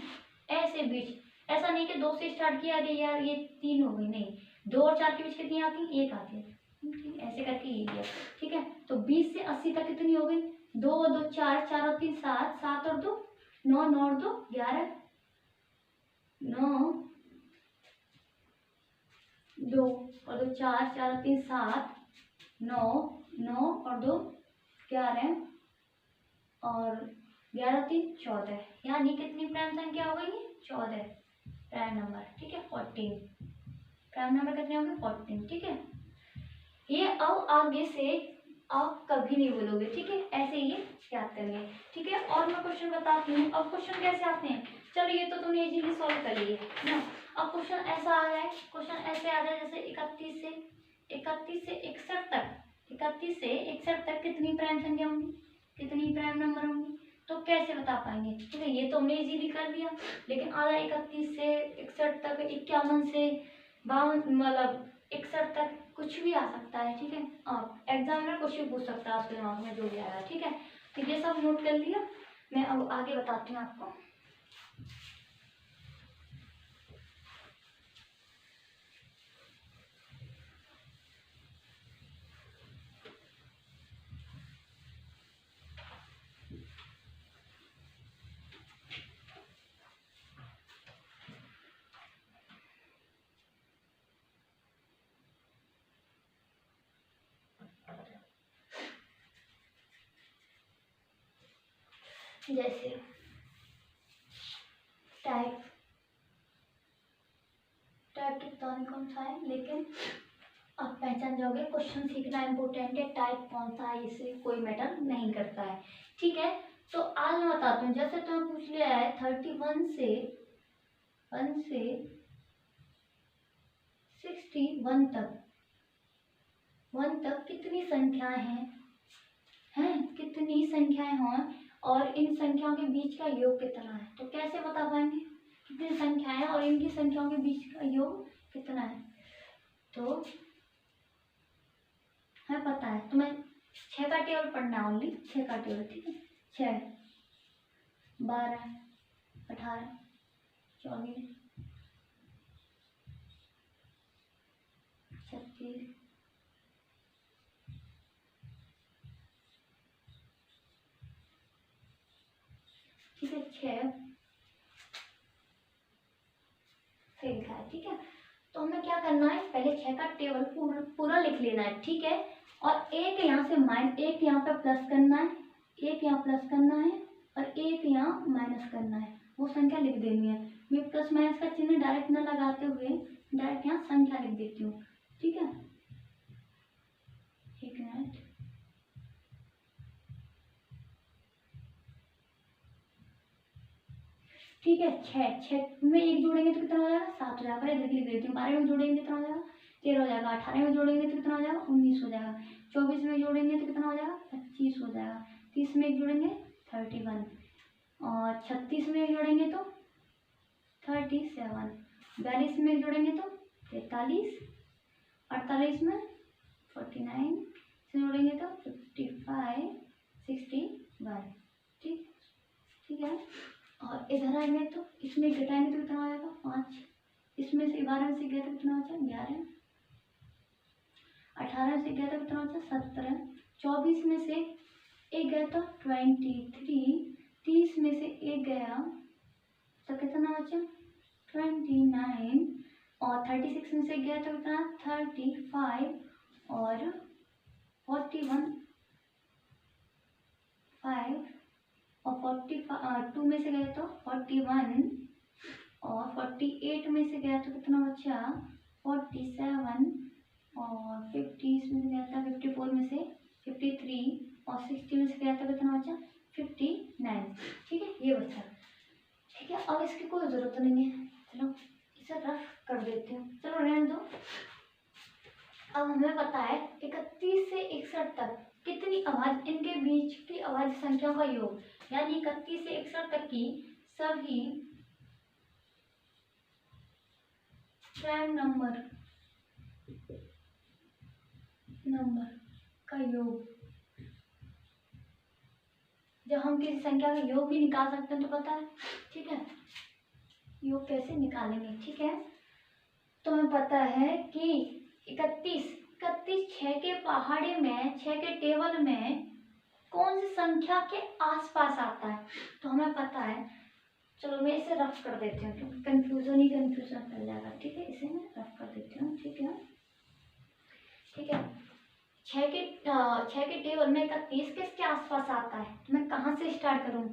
Speaker 1: ऐसे बीच, ऐसा नहीं कि 2 से स्टार्ट किया, अरे यार ये 3 हो गई, नहीं, 2 और 4 के बीच कितनी आती है? 1 आती है। ऐसे करके ये दिया। ठीक है, तो 20 से 80 तक कितनी हो गई? 2 और 2 4, 4 और 3 7, 7 और 2 9, 9 और 2 11, 9, 2 और 2 4, 4 और 3 7, 9, 9 और 2 11 और 11 और 3 14। यानी कितनी प्राइम संख्या हो गई? 14 प्राइम नंबर। ठीक है, 14 प्राइम नंबर कितने होंगे? 14। ठीक है, ये अब आगे से आप कभी नहीं बोलोगे। ठीक है, ऐसे ये याद करेंगे। ठीक है, और मैं क्वेश्चन बताती हूँ। अब क्वेश्चन कैसे आते हैं? चलो ये तो तुमने इजीली सॉल्व कर लिए ना। अब क्वेश्चन ऐसा आ जाए, क्वेश्चन ऐसे आ जाए जैसे 31 से 61 तक, 31 से 61 तक कितनी प्राइम संख्या होंगी? कितनी प्राइम नंबर होंगी? तो कैसे बता पाएंगे? ठीक है, ये तो हमने इजीली कर दिया, लेकिन आ जाए 31 से 61 तक, 51 से 52, मतलब 61 तक, कुछ भी आ सकता है। ठीक है, आप एग्जामिनर कुछ भी पूछ सकता है आपके दिमाग में जो भी आया। ठीक है, तो ये सब नोट कर लिया। मैं अब आगे बताती हूँ आपको। जैसे टाइप तो पता नहीं कौन सा है, लेकिन आप पहचान जाओगे। क्वेश्चन सीखना इम्पोर्टेंट है, टाइप कौन सा है इससे कोई मैटर नहीं करता है। ठीक है, तो आज मैं बताती हूँ। जैसे तुम्हें पूछ लिया है 31 से 1 से 61 तक, 1 तक कितनी संख्याएं हैं कितनी संख्याएं हों और इन संख्याओं के बीच का योग कितना है। तो कैसे बता पाएंगे कितनी संख्याएं हैं और इनकी संख्याओं के बीच का योग कितना है। तो हमें पता है, तो मैं 6 का टेबल पढ़ना, ओनली 6 का टेबल, ठीक है। 6, 12, 18, 24, 36, ठीक है। 6 से लिखा है, ठीक है। तो हमें क्या करना है, पहले 6 का टेबल पूरा लिख लेना है, ठीक है। और एक यहाँ से एक यहाँ पे प्लस करना है, एक यहाँ प्लस करना है और एक यहाँ माइनस करना है, वो संख्या लिख देनी है। मैं प्लस माइनस का चिन्ह डायरेक्ट न लगाते हुए डायरेक्ट यहाँ संख्या लिख देती हूँ, ठीक है। एक मिनट, ठीक है। 6 में एक जोड़ेंगे तो कितना हो जाएगा, 7 हो जाएगा। इधर लिख देती हूँ। 12 में जोड़ेंगे कितना हो जाएगा, 13 हो जाएगा। 18 में जोड़ेंगे तो कितना हो जाएगा, 19 हो जाएगा। 24 में जोड़ेंगे तो कितना हो जाएगा, 25 हो जाएगा। 30 में एक जोड़ेंगे 31 और 36 में एक जोड़ेंगे तो 37, 42 में एक जोड़ेंगे तो 43, 48 में 49 से जोड़ेंगे तो 55, 61, ठीक है। और इधर आएंगे तो इसमें घटाएंगे तो कितना हो जाएगा, 5। इसमें से 12 में से गया तो कितना हो जाएगा, 11। 18 से गया तो कितना हो जाएगा, 17। 24 में से एक गया तो 23। 30 में से एक गया तो कितना हो जाएगा, 29। और 36 में से गया तो कितना, 35 और 41 5 और 42 में से गया तो 41 और 48 में से गया तो कितना बचा, 47 और 50 में से गया था 54 में से 53 और 60 में से गया था कितना बचा, 59, ठीक है। ये बचा, ठीक है। अब इसकी कोई ज़रूरत नहीं है, चलो इसे रफ कर देती हूँ, चलो रहने दो। अब हमें पता है 31 से 61 तक कितनी आवाज, इनके बीच की आवाज संख्याओं का योग, यानी 31 से 61 तक की सभी प्राइम नंबर का योग। जब हम किसी संख्या का योग भी निकाल सकते हैं तो पता है, ठीक है, योग कैसे निकालेंगे, ठीक है। तो हमें पता है कि 31 6 के पहाड़े में, 6 के टेबल में कौन सी संख्या के आसपास आता है, तो हमें पता है। चलो मैं इसे रफ कर देती हूँ क्योंकि कंफ्यूजन फैल जाएगा, ठीक है। इसे मैं रफ कर देती हूँ, ठीक है। 6 के टेबल में 31 किसके आसपास आता है, तो मैं कहाँ से स्टार्ट करूँ,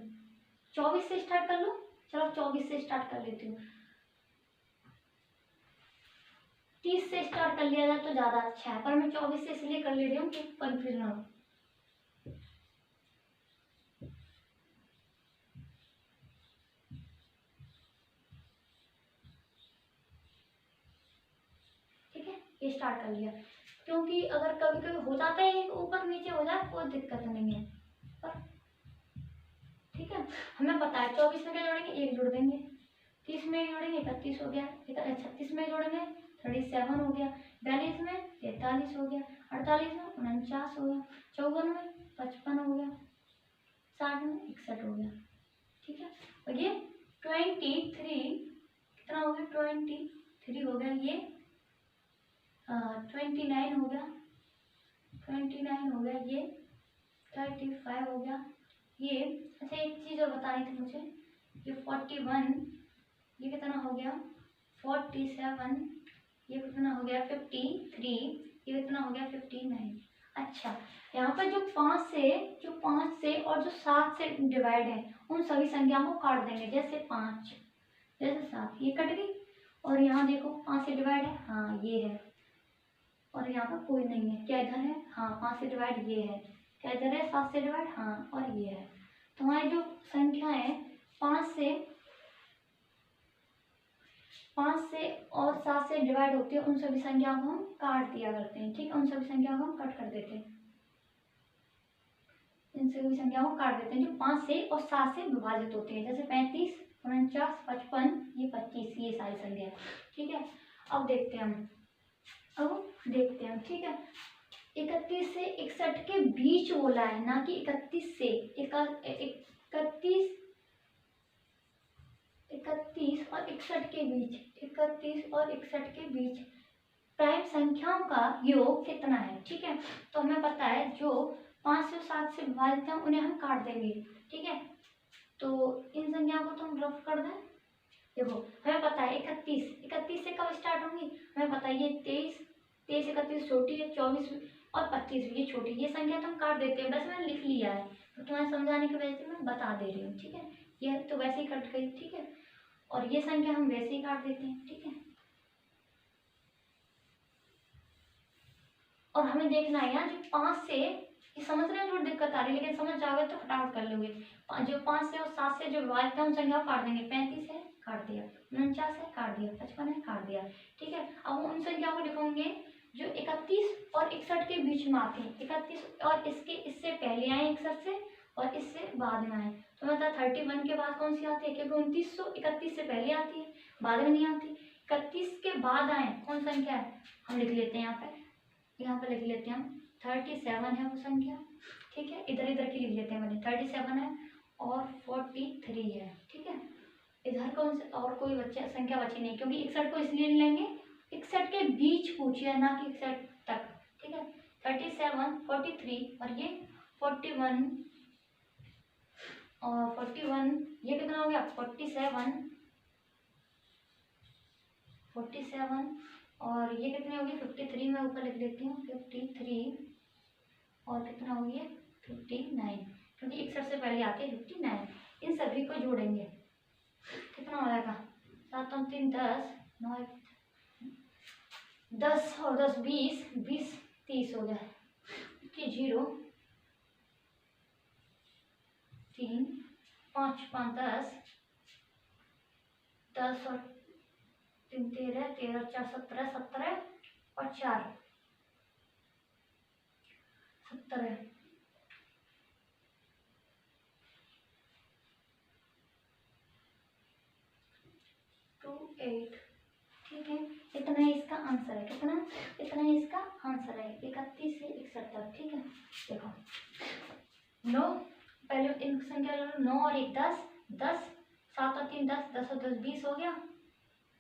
Speaker 1: 24 से स्टार्ट कर लूँ। चलो 24 से स्टार्ट कर लेती हूँ। 30 से स्टार्ट कर लिया जाए तो ज़्यादा अच्छा है, पर मैं 24 से इसलिए कर ले रही हूँ कि कंफ्यूजन हो। ठीक है, ये स्टार्ट कर लिया, क्योंकि अगर कभी कभी हो जाता है ऊपर नीचे हो जाए कोई दिक्कत नहीं है, पर ठीक है। हमें पता है 24 में क्या जोड़ेंगे, एक जोड़ देंगे। 30 में जोड़ेंगे 31 हो गया। 36 में जोड़ेंगे 37 हो गया। 42 में 43 हो गया। 48 में 49 हो गया। 54 में 55 हो गया। 60 में 61 हो गया, ठीक है। और ये 23 कितना हो गया, 23 हो गया। ये 29 हो गया, 29 हो गया। ये 35 हो गया। ये अच्छा एक चीज़ और बतानी थी मुझे, ये 41, ये कितना हो गया 47, ये कितना हो गया 53, ये कितना हो गया 59। अच्छा, यहाँ पर जो 5 से और जो 7 से डिवाइड है उन सभी संख्याओं को काट देंगे। जैसे 5 जैसे 7, ये कट गई। और यहाँ देखो 5 से डिवाइड है, हाँ ये है। और यहाँ पर कोई नहीं है, क्या इधर है, हाँ 5 से डिवाइड ये है। क्या इधर है 7 से डिवाइड, हाँ, और ये है। तो हमारी जो संख्या है 5 से 5 से और 7 से डिवाइड होती है उन सभी संख्याओं को हम काट दिया करते हैं। ठीक है, उन सभी संख्याओं को हम कट कर देते हैं, इन सभी संख्याओं को काट देते हैं जो 5 से और 7 से विभाजित होती है, जैसे 35, 49, 55, ये 25, ये सारी संख्या। ठीक है, अब देखते हैं हम। ठीक है, 31 से 61 के बीच बोला है, ना कि 31 से 31 और 61 के बीच, 31 और 61 के बीच प्राइम संख्याओं का योग कितना है। ठीक है, तो हमें पता है जो 5 से 7 से विभाजित हैं उन्हें हम काट देंगे। ठीक है, तो इन संख्याओं को तो हम रफ कर दें। देखो हमें पता है 31 से कब स्टार्ट होंगी, हमें पता है ये 23, 31 छोटी है, 24 और 25 ये छोटी, ये संख्या तो हम काट देते हैं, बस मैंने लिख लिया है, तो तुम्हें समझाने की वजह से मैं बता दे रही हूँ। ठीक है, ये तो वैसे ही कट गई। ठीक है, और ये संख्या हम वैसे ही काट देते हैं। ठीक है, और हमें देखना है यहाँ जो 5 से, ये समझ रहे हैं थोड़ी दिक्कत आ रही है, लेकिन समझ जाओगे तो फटाफट कर लोगे। जो 5 से और 7 से जो विभाजित है उन संख्या को काट देंगे। 35 है, काट दिया। 49 है, काट दिया। 55 है, काट दिया। ठीक है, अब उन संख्याओं को लिखोगे जो 31 और 61 के बीच में आते हैं। 31 और इससे पहले आए 61 से, और इससे बाद में आए। तो मतलब 31 के बाद कौन सी आती है, क्योंकि 2900 31 से पहले आती है, बाद में नहीं आती। 31 के बाद आए कौन संख्या है, हम लिख लेते हैं यहाँ पे लिख लेते हैं हम 37 है वो संख्या। ठीक है, इधर इधर की लिख लेते हैं, मैंने 37 है और 43 है। ठीक है, इधर कौन से और कोई संख्या बची नहीं, क्योंकि 61 को इसलिए नहीं लेंगे, 61 के बीच पूछिए, ना कि 61 तक। ठीक है, 37, 43 और ये 41 और 41, ये कितना हो गया 47 और ये कितने होगी 53, मैं ऊपर लिख लेती हूँ 53 और कितना हो गया 59, क्योंकि 61 से पहले आती है 59। इन सभी को जोड़ेंगे, कितना हो जाएगा 7 और 3 10, 9 10 और 10 20, 20 30 हो गया। 0 3 5 5 10, 10 और 3 13, 13 4 17, 17 और 4 17, 2 8। ठीक है, इतना ही इसका आंसर है, कितना, इतना ही इसका आंसर है 31 से 61 तक। ठीक है, देखो 9, पहले इन संख्या लो, 9 और 1 10, 10 7 और 3 10, 10 और 10 20 हो गया।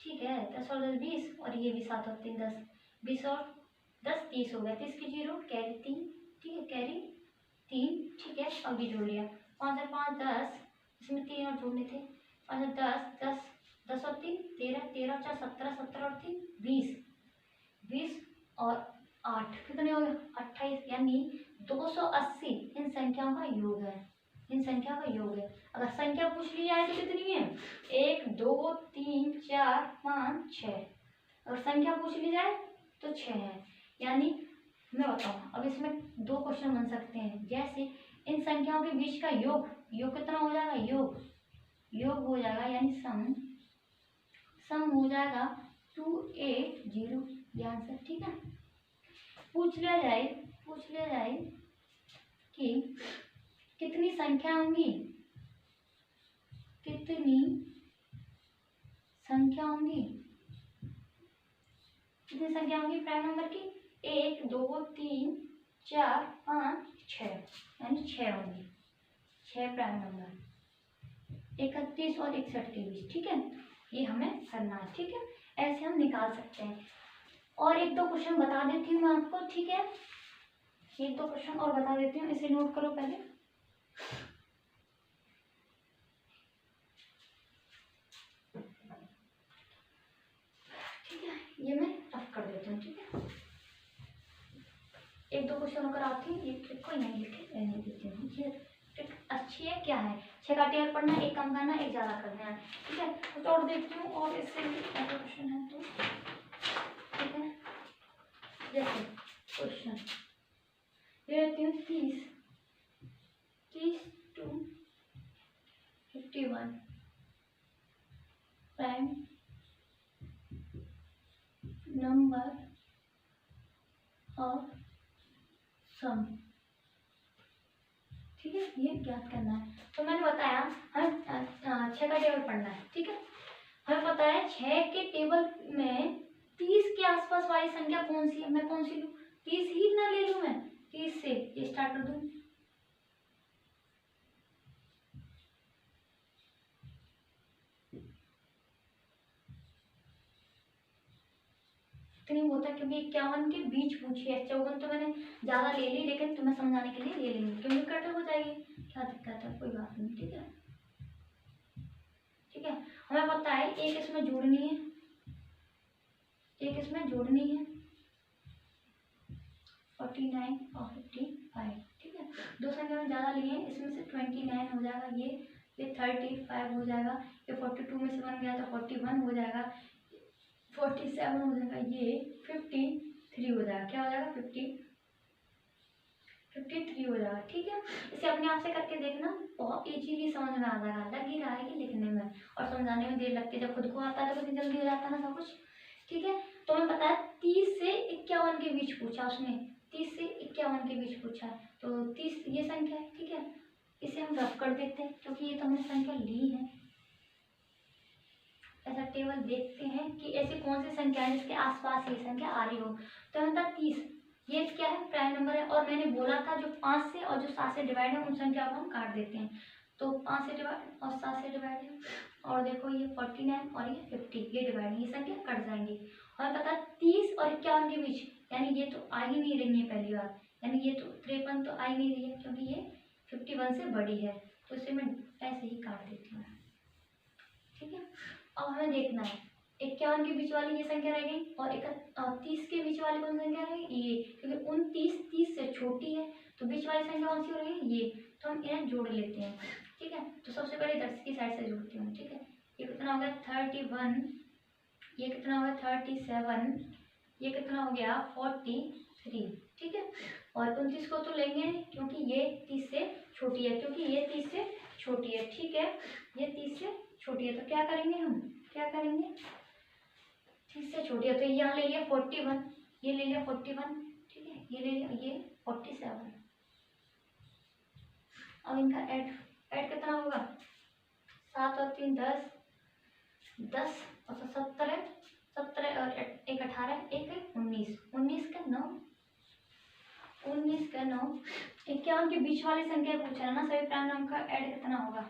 Speaker 1: ठीक है, 10 और 10 20 और ये भी 7 और 3 10, 20 और 10 30 हो गया। 30 की 0 कैरी 3। ठीक है, कैरी 3। ठीक है, अब ये जोड़ लिया, 5 और 5 10, इसमें 3 और जोड़ने थे, 5 और 10 10, 10 और 3 13, 13 और 4 17, 17 और 3 20, 20 और 8 कितने हो गए 28, यानी 280 इन संख्याओं का योग है, इन संख्या का योग है। अगर संख्या पूछ ली जाए तो कितनी है 1 2 3 4 5 6, अगर संख्या पूछ ली जाए तो 6 है। यानी मैं बताऊँ, अब इसमें 2 क्वेश्चन बन सकते हैं, जैसे इन संख्याओं के बीच का योग, योग कितना हो जाएगा, योग हो जाएगा, यानी सम हो जाएगा 280, ये आंसर। ठीक है, पूछ लिया जाए कि कितनी संख्या होंगी, कितनी संख्या होंगी प्राइम नंबर की, 1 2 3 4 5 6, यानी 6 होंगी, 6 प्राइम नंबर 31 और 61 के बीच। ठीक है, ये हमें करना है। ठीक है, ऐसे हम निकाल सकते हैं। और 1-2 क्वेश्चन बता देती हूँ मैं आपको। ठीक है, 1-2 क्वेश्चन और बता देती हूँ, इसे नोट करो पहले। ठीक है, ये मैं रफ कर देती हूँ। ठीक है, 1-2 क्वेश्चन अगर आती है, ये ट्रिक को नहीं लिखे रहने देती हूँ। ये ट्रिक अच्छी है, क्या है 6 का टेयर पढ़ना, एक कम करना, एक ज़्यादा करना है। ठीक है, तो तोड़ देती हूँ और इससे भी क्वेश्चन है तो ठीक है, जैसे क्वेश्चन ये रहती हूँ 30 to 51 prime number of some, ठीक है, ये ज्ञात करना है। तो मैंने बताया हमें 6 का टेबल पढ़ना है, ठीक है। हमें पता है 6 के टेबल में 30 के आसपास वाली संख्या कौन सी है, मैं कौन सी लूँ, 30 ही ना ले लूँ, मैं 30 से ये स्टार्ट कर दूँ। इतनी होता है क्योंकि 51 के बीच पूछी है, 54 तो मैंने ज्यादा ले ली, लेकिन तुम्हें समझाने के लिए ले लेंगे क्योंकि कटर हो जाएगी, क्या दिक्कत है, कोई बात नहीं, ठीक है। ठीक है, हमें पता है एक इसमें जोड़नी है, एक इसमें जोड़नी है 49 और 55, ठीक है। दो संख्या में ज्यादा लिए हैं, इसमें से 29 हो जाएगा, ये 35 हो जाएगा, ये 42 में से 1 गया तो 41 हो जाएगा, 47 हो जाएगा, ये 53 हो जाएगा, क्या हो जाएगा 53 हो जाएगा, ठीक है। इसे अपने आप से करके देखना, बहुत इजीली समझ में आ जाएगा, लग ही रहा है कि लिखने में और समझाने में देर लगती है, जब खुद को आता है तो कितनी जल्दी हो जाता है ना सब कुछ, ठीक है। तो हमें पता है 30 से 51 के बीच पूछा उसने, 30 से 51 के बीच पूछा है, तो 30 ये संख्या है, ठीक है। इसे हम रफ कर देते हैं क्योंकि ये तो हमने संख्या ली है। ऐसा टेबल देखते हैं कि ऐसी कौन सी संख्या है जिसके आसपास ये संख्या आ रही हो। तो हमें पता 30 ये क्या है, प्राइम नंबर है, और मैंने बोला था जो 5 से और जो 7 से डिवाइड है उन संख्या को हम काट देते हैं, तो 5 से डिवाइड और 7 से डिवाइड है, और देखो ये 49 और ये 50 ये डिवाइड, ये संख्या कट जाएंगी। हमें पता 30 और 51 के बीच, यानी ये तो आ ही नहीं रही है पहली बार, यानी ये तो 53 तो आ ही नहीं रही है क्योंकि ये 51 से बड़ी है, तो इसे मैं ऐसे ही काट देती हूँ, ठीक है। अब हमें देखना है 51 के बीच वाली ये संख्या रह गई और 30 के बीच वाली कौन संख्या रह गई, ये, क्योंकि 29 30 से छोटी है, तो बीच वाली संख्या कौन सी हो रही है, ये, तो हम इन्हें जोड़ लेते हैं, ठीक है। तो सबसे पहले 10 की साइड से जोड़ती हूँ, ठीक है। ये कितना हो गया 31, ये कितना हो गया 37, ये कितना हो गया 43, ठीक है। और 29 को तो लेंगे नहीं क्योंकि ये 30 से छोटी है, क्योंकि ये 30 से छोटी है, ठीक है, ये 30 से छोटी है, तो क्या करेंगे हम, क्या करेंगे, 30 से छोटी है तो यहाँ ले लिया 41, ये ले लिया 41, ठीक है, ये ले लिया ये 47। अब इनका ऐड कितना होगा, 7 और 3 10, 10 और 17, 17 और 1 18, 1 19, 19 का 9, 19 का 9, 51 के बीच वाली संख्या पूछा है ना, सभी प्राइम नंबर का ऐड कितना होगा,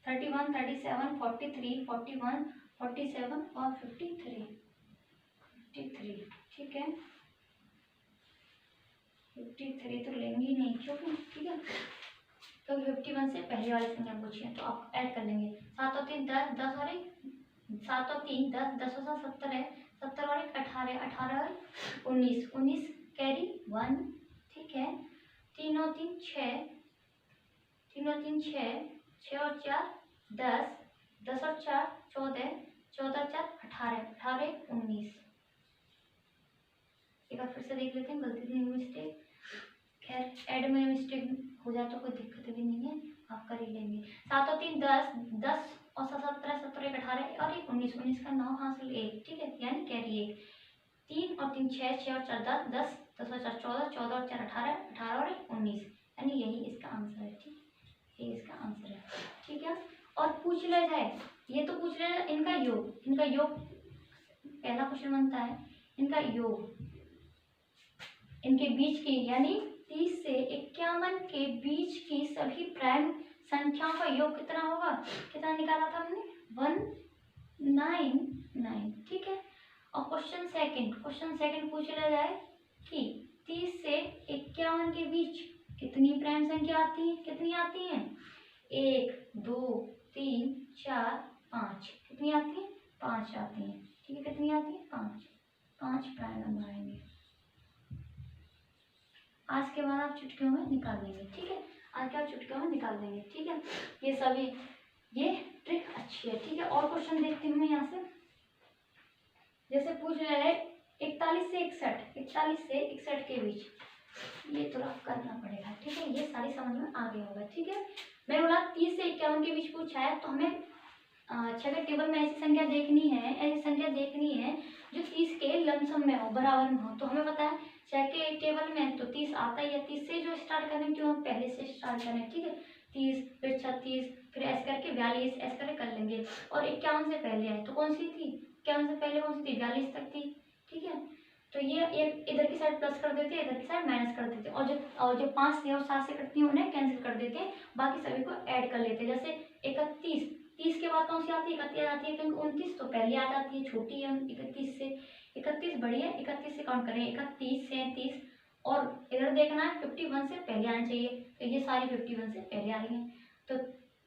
Speaker 1: 31 37 43 41 47 और 53, ठीक है। 53 तो लेंगे ही नहीं क्योंकि, ठीक है, तो 51 से पहले वाली संख्या पूछी है, तो आप ऐड कर लेंगे, 7 और 3 10, 10 और 1 7 और 3 10, 10 और 7 17 है, 17 और 1 18, 18 और 19, 19 कैरी 1, ठीक है। 3 और 3 6, 3 और 3 6, 6 और 4 10, 10 और 4 14, 14 और 4 18, 18 19। एक बार फिर से देख लेते हैं, गलती से मिस्टेक, खैर ऐड में मिस्टेक हो जाए तो कोई दिक्कत भी नहीं है, आप कर ही लेंगे। 7 और 3 10, 10 और 17 17 18 और 1 19, 19 का 9 हासिल 1, ठीक है, यानी कैरी 1। 3 और 3 6, 6 और 4 10, 10 10 और 4 14, 14 और 4 18, 18 और 1 19, यानी यही इसका आंसर है, ठीक है, ये इसका आंसर है, ठीक है। और पूछ ले जाए, ये तो पूछ ले इनका योग पहला क्वेश्चन बनता है, इनका योग इनके बीच की, यानी 30 से 51 के बीच की सभी प्राइम संख्याओं का योग कितना होगा, कितना निकाला था हमने 199, ठीक है। और क्वेश्चन सेकंड पूछ लिया जाए कि 30 से 51 के बीच कितनी प्राइम संख्या आती है, कितनी आती हैं, 1 2 3 4 5, कितनी आती है 5 आती हैं, ठीक है, कितनी आती है 5 प्राइम नंबर आएंगे। आज के बाद आप चुटकियों में निकाल देंगे, ठीक है, आज के आप चुटकियों में निकाल देंगे, ठीक है। ये सभी ये ट्रिक अच्छी है, ठीक है। और क्वेश्चन देखती हूँ मैं यहाँ से, जैसे पूछ रहा है 41 से 61 के बीच, ये थोड़ा करना पड़ेगा, ठीक है, ये सारी समझ में आ गया होगा, ठीक है। मैं बोला 30 से 51 के बीच पूछा है, तो हमें छह के टेबल में ऐसी संख्या देखनी है, ऐसी संख्या देखनी है जो 30 के लमसम में हो, बराबर में हो। तो हमें पता है छह के टेबल में तो 30 आता ही है, 30 से जो स्टार्ट करें क्यों, हम पहले से स्टार्ट करें, ठीक है। 30 फिर 36 फिर ऐसे करके 42 ऐसे करके कर लेंगे। और 51 से पहले है तो कौन सी थी, 51 से पहले कौन सी थी, 42 तक थी, ठीक है। तो ये एक इधर की साइड प्लस कर देते, इधर की साइड माइनस कर देते, और जो 5 से और 7 से कटती है उन्हें कैंसिल कर देते, बाकी सभी को ऐड कर लेते। जैसे 31, 30 के बाद कौन सी आती है, 31 आती है, क्योंकि 29 तो पहले आ जाती है, छोटी है 31 से, 31 बड़ी है, 31 से काउंट करें, 31, 37 और इधर देखना है 51 से पहले आनी चाहिए, तो ये सारी 51 से पहले आ रही है। तो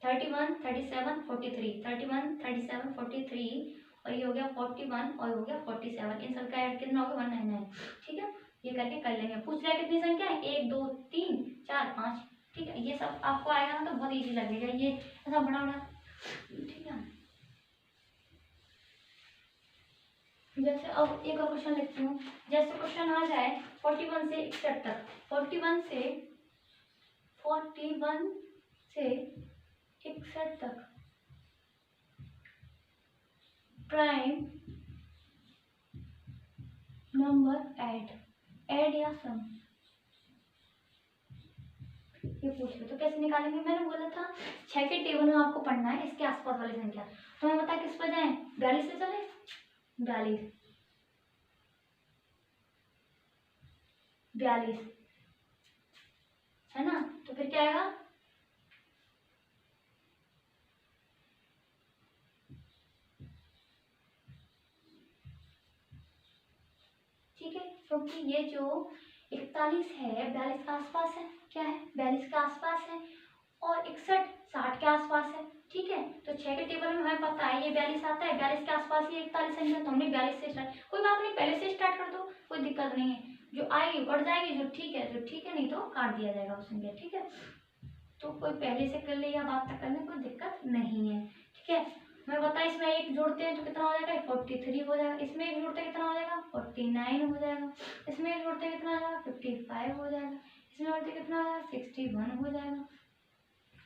Speaker 1: 31, 37, 43, 31, 37, 43 और ये हो गया 41 और हो गया 47, इन सबका ऐड कितना होगा 199, ठीक है। ये करके कर लेंगे। पूछ रहा है कितनी संख्या है, 1 2 3 4 5, ठीक है। ये सब आपको आएगा ना तो बहुत इजी लगेगा, ये ऐसा बड़ा बड़ा, ठीक है। जैसे अब एक और क्वेश्चन लिखती हूँ। जैसे क्वेश्चन आ जाए 41 से 61 तक, 41 से 61 तक प्राइम नंबर ऐड या सम, ये पूछ लो। तो कैसे निकालेंगे, मैंने बोला था 6 के टेबल में आपको पढ़ना है इसके आसपास वाली संख्या। तो हमें पता है किस पर जाए, 42 से चले, 42 है ना। तो फिर क्या आएगा, ठीक है। क्योंकि ये जो 41 है 42 के आसपास है, क्या है 42 के आसपास है, और 61 60 के आसपास है, ठीक है। तो 6 के टेबल में हमें पता है ये 42 आता है, 42 के आसपास ही 41 संख्या, तो हमने 42 से स्टार्ट, कोई बात नहीं पहले से स्टार्ट कर दो, कोई दिक्कत नहीं है, जो आएगी बढ़ जाएगी, जो ठीक है नहीं तो काट दिया जाएगा उस संख्या, ठीक है। तो कोई पहले से कर ले या बाद तक कर ले कोई दिक्कत नहीं है, ठीक है। मैं बता, इसमें एक जोड़ते हैं तो कितना हो जाएगा 43 हो जाएगा, इसमें एक जोड़ते कितना हो जाएगा 49 हो जाएगा, इसमें एक जोड़ते कितना हो जाएगा 55 हो जाएगा, इसमें जोड़ते कितना हो जाएगा 61 हो जाएगा,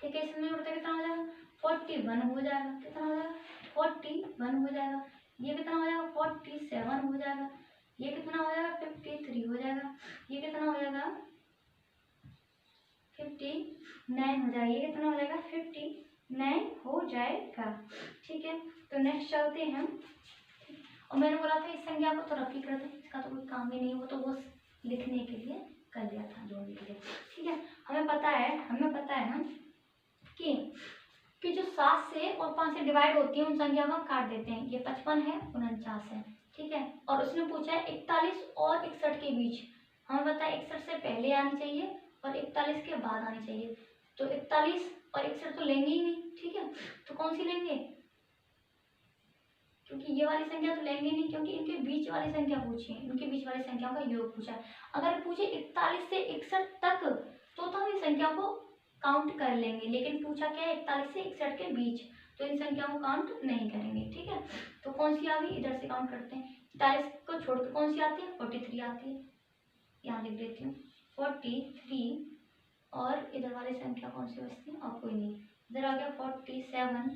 Speaker 1: ठीक है। इसमें जोड़ते कितना हो जाएगा 41 हो जाएगा, कितना हो जाएगा 41 हो जाएगा, ये कितना हो जाएगा 47 हो जाएगा, ये कितना हो जाएगा 53 हो जाएगा, ये कितना हो जाएगा 59 हो जाएगा, ये कितना हो जाएगा 59 हो जाएगा, ठीक है। तो नेक्स्ट चलते हैं हम। और मैंने बोला था इस संख्या को तो रफ ही कर दो, इसका तो कोई काम ही नहीं है, वो तो बस लिखने के लिए कर लिया था, जोड़ने के लिए, ठीक है। हमें पता है हम कि जो 7 से और 5 से डिवाइड होती है उन संख्या को हम काट देते हैं। ये 55 है, 49 है, ठीक है। और उसने पूछा है 41 और 61 के बीच, हमें पता है 61 से पहले आनी चाहिए और 41 के बाद आनी चाहिए। तो 41 और 61 तो लेंगे ही नहीं, ठीक है। तो कौन सी लेंगे, क्योंकि ये वाली संख्या तो लेंगे नहीं, क्योंकि इनके बीच वाली संख्या पूछी है, इनके बीच वाली संख्याओं का योग पूछा है। अगर पूछे 41 से 61 तक तो हम इन संख्या को काउंट कर लेंगे, लेकिन पूछा क्या है 41 से 61 के बीच, तो इन संख्याओं को काउंट नहीं करेंगे, ठीक है। तो कौन सी आ गई, इधर से काउंट करते हैं, 41 को छोड़कर कौन सी आती है 43 आती है, यहाँ लिख देती हूँ 43, और इधर वाली संख्या कौन सी बचती है, और कोई नहीं, इधर आ गया 47,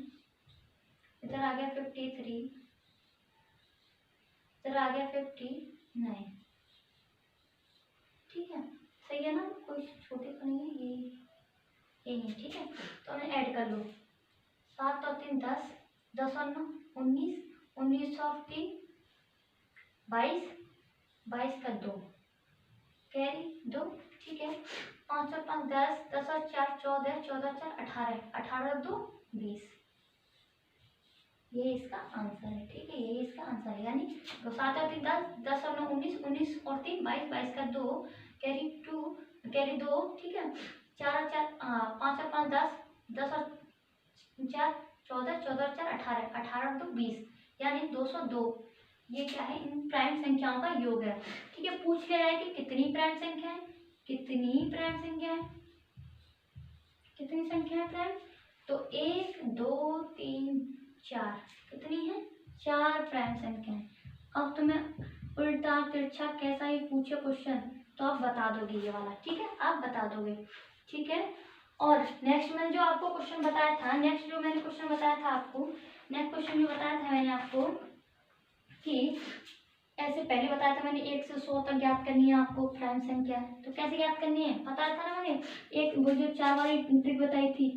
Speaker 1: इधर आ गया 53, इधर आ गया 59, ठीक है। सही है ना, कोई छोटे तो नहीं है, ये नहीं, ठीक है। तो हमें ऐड कर लो, 7 और 3 10, 10 और 9 19, 19 और 3 22, 22 का 2 कैरी 2, ठीक है। 5 और 5 10, 10 और 4 14, 14 और 4 18, 18 और 2 20, ये इसका आंसर है, ठीक है। ये इसका आंसर है, यानी तो 7 और 3 10, 10 और 9 19, 19 और 3 22, 22 का 2 कैरी 2, ठीक है। 4 और 4 5 और 5 10, 10 और 4 14, 14 और 4 18, 18 और 2 20, यानी 202। ये क्या है, इन प्राइम संख्याओं का योग है, ठीक है। पूछ लिया है कि कितनी प्राइम संख्या है, कितनी प्राइम संख्या है, कितनी संख्या है प्राइम, तो 1 2 3 4, कितनी है 4 प्राइम संख्या है। अब तुम्हें उल्टा तिरछा कैसा ही पूछे क्वेश्चन तो आप बता दोगे ये वाला, ठीक है, आप बता दोगे, ठीक है। और नेक्स्ट मैंने जो आपको क्वेश्चन बताया था, नेक्स्ट जो मैंने क्वेश्चन बताया था आपको नेक्स्ट क्वेश्चन में बताया था मैंने आपको कि ऐसे पहले बताया था मैंने 1 से 100 तक ज्ञात करनी है आपको प्राइम संख्या। तो कैसे ज्ञात करनी है बताया था ना मैंने, एक वो जो 4 वाली ट्रिक बताई थी,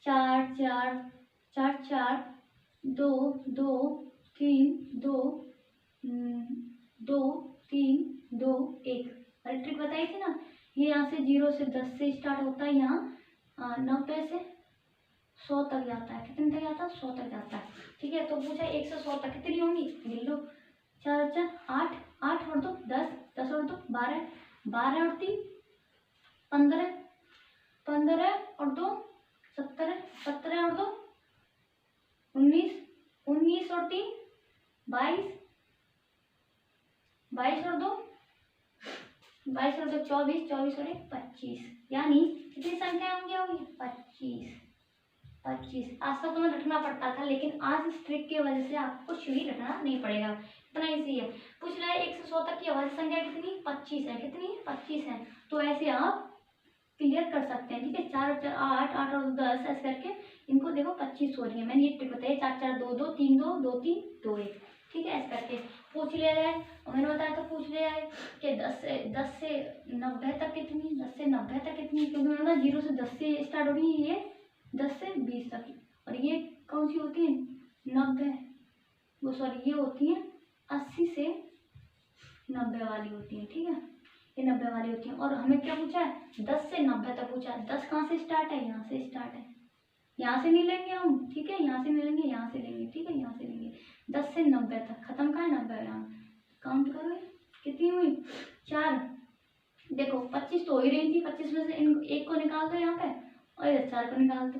Speaker 1: 4 4 4 4 2 2 3 2 2 3 2 1 वाली ट्रिक बताई थी ना। ये यहाँ से 0 से 10 से स्टार्ट होता है, यहाँ 90 से 100 तक जाता है। कितने तक जाता है? 100 तक जाता है। ठीक है, तो पूछा 1 से 100 तक कितनी होंगी, गिन लो। 4 4 8, 8 और 2 10, 10 और 2 12, 12 और 3 15, 15 और 2 17, 17 और 2 19, 19 और 3 22, 22 और 2 22 और 2 24, 24 और 1 25। यानी कितनी संख्या होंगी? 25। 25। आज तक तुम्हें रटना पड़ता था, लेकिन आज इस ट्रिक की वजह से आपको कुछ भी रटना नहीं पड़ेगा, इतना ईजी है। पूछ रहा है 1 से 100 तक की अभाज्य संख्या कितनी? 25 है। कितनी? 25 है। तो ऐसे आप क्लियर कर सकते हैं। ठीक है, 4 4 8, 8 और 10 ऐसे करके इनको देखो 25 हो रही है। मैंने ये ट्रिक बताई, 4 4 2 2 3 2 2 3 2 1। ठीक है, ऐसे करके पूछ लिया जाए। और मैंने बताया था पूछ लिया है कि 10 से 90 तक कितनी, 10 से 90 तक कितनी, क्योंकि मैंने 0 से 10 से स्टार्ट हो रही है, ये 10 से 20 तक। और ये कौन सी होती है? 90, वो सॉरी ये होती है 80 से 90 वाली होती है। ठीक है, ये 90 वाली होती है। और हमें क्या पूछा है? 10 से 90 तक पूछा है। 10 कहाँ से स्टार्ट है? यहाँ से स्टार्ट है, यहाँ से नहीं लेंगे हम। ठीक है, यहाँ से नहीं लेंगे, यहाँ से लेंगे। ठीक है, यहाँ से लेंगे 10 से 90 तक। खत्म कहाँ है? 90। यहाँ काउंट करो कितनी हुई? 4। देखो 25 तो हो ही रही थी, 25 में से इन एक को निकाल दो यहाँ पे, और इधर 4 को निकाल दो।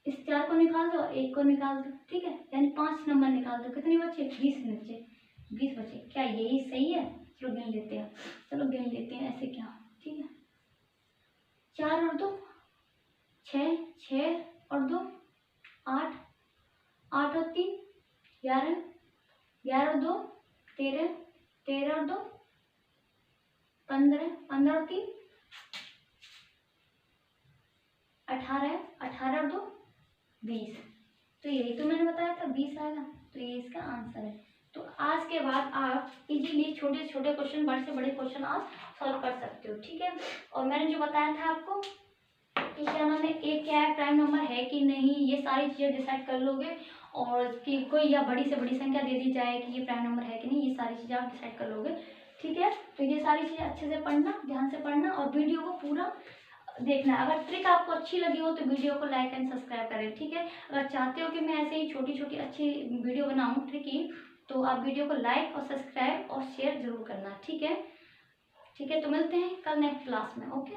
Speaker 1: इस 4 को निकाल दो और 1 को निकाल दो। ठीक है, यानी 5 नंबर निकाल दो। कितने बचे? 20 बचे। 20 बचे। क्या यही सही है? चलो गिन लेते हैं, चलो गिन लेते हैं ऐसे क्या। ठीक है, 4 और 2 6, 6 और 2 8, 8 और 3 11, 11 और 2 13, 13 और 2 15, 15 और 3 18, 18 और 2 20। तो यही तो मैंने बताया था 20 आएगा, तो ये इसका आंसर है। तो आज के बाद आप इजीली छोटे छोटे क्वेश्चन, बड़े से बड़े क्वेश्चन आप सॉल्व कर सकते हो। ठीक है, और मैंने जो बताया था आपको कि क्या नाम है, एक क्या है, प्राइम नंबर है कि नहीं, ये सारी चीज़ें डिसाइड कर लोगे। और कि कोई या बड़ी से बड़ी संख्या दे दी जाए कि ये प्राइम नंबर है कि नहीं, ये सारी चीज़ें आप डिसाइड कर लोगे। ठीक है, तो ये सारी चीज़ें अच्छे से पढ़ना, ध्यान से पढ़ना, और वीडियो को पूरा देखना। अगर ट्रिक आपको अच्छी लगी हो तो वीडियो को लाइक एंड सब्सक्राइब करें। ठीक है, अगर चाहते हो कि मैं ऐसे ही छोटी छोटी अच्छी वीडियो बनाऊं ट्रिक की, तो आप वीडियो को लाइक और सब्सक्राइब और शेयर जरूर करना। ठीक है, ठीक है, तो मिलते हैं कल नेक्स्ट क्लास में। ओके।